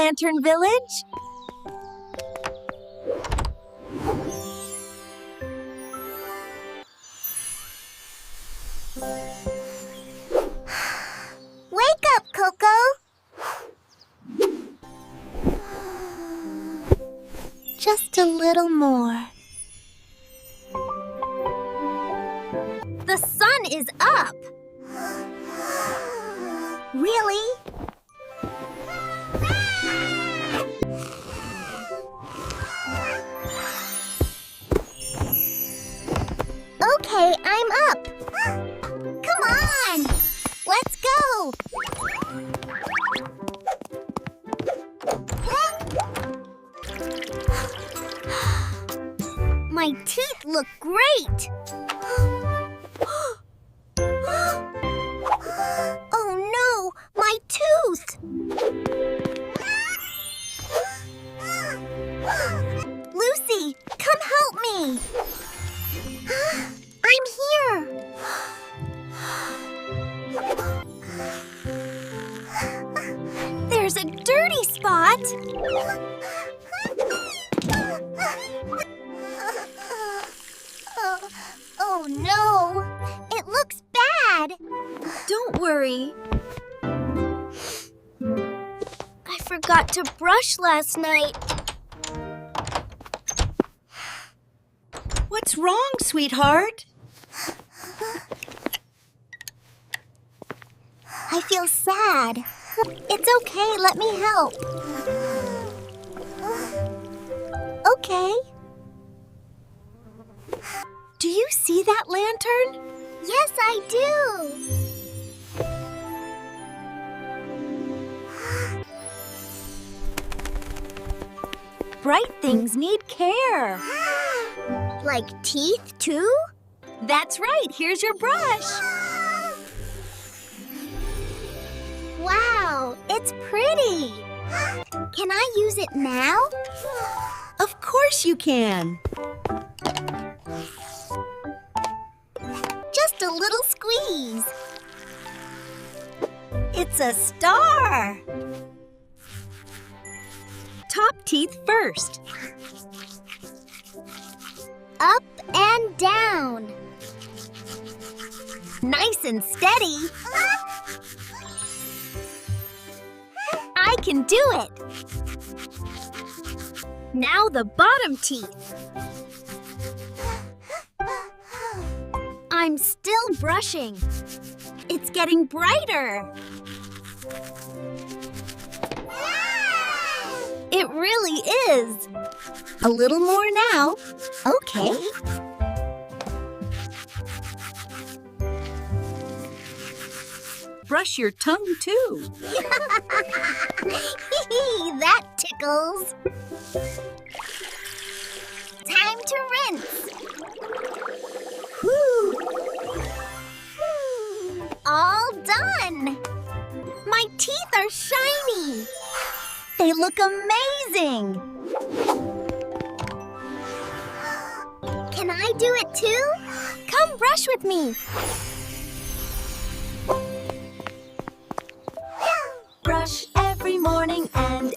Lantern Village. Wake up, Koko! Just a little more. The sun is up. Really? Okay, I'm up. Come on! Let's go! My teeth look great! Oh no, my tooth! Lucy, come help me! I'm here! There's a dirty spot. Oh no! It looks bad! Don't worry. I forgot to brush last night. What's wrong, sweetheart? I feel sad. It's okay, let me help. Okay. Do you see that lantern? Yes, I do. Bright things need care. Like teeth, too? That's right. Here's your brush. Wow, it's pretty. Can I use it now? Of course you can. Just a little squeeze. It's a star. Top teeth first. Up and down. Nice and steady. I can do it. Now the bottom teeth. I'm still brushing. It's getting brighter. It really is. A little more now. Okay. Brush your tongue, too. That tickles. Time to rinse. Woo! All done. My teeth are shiny. They look amazing. Can I do it too? Come brush with me. Brush every morning and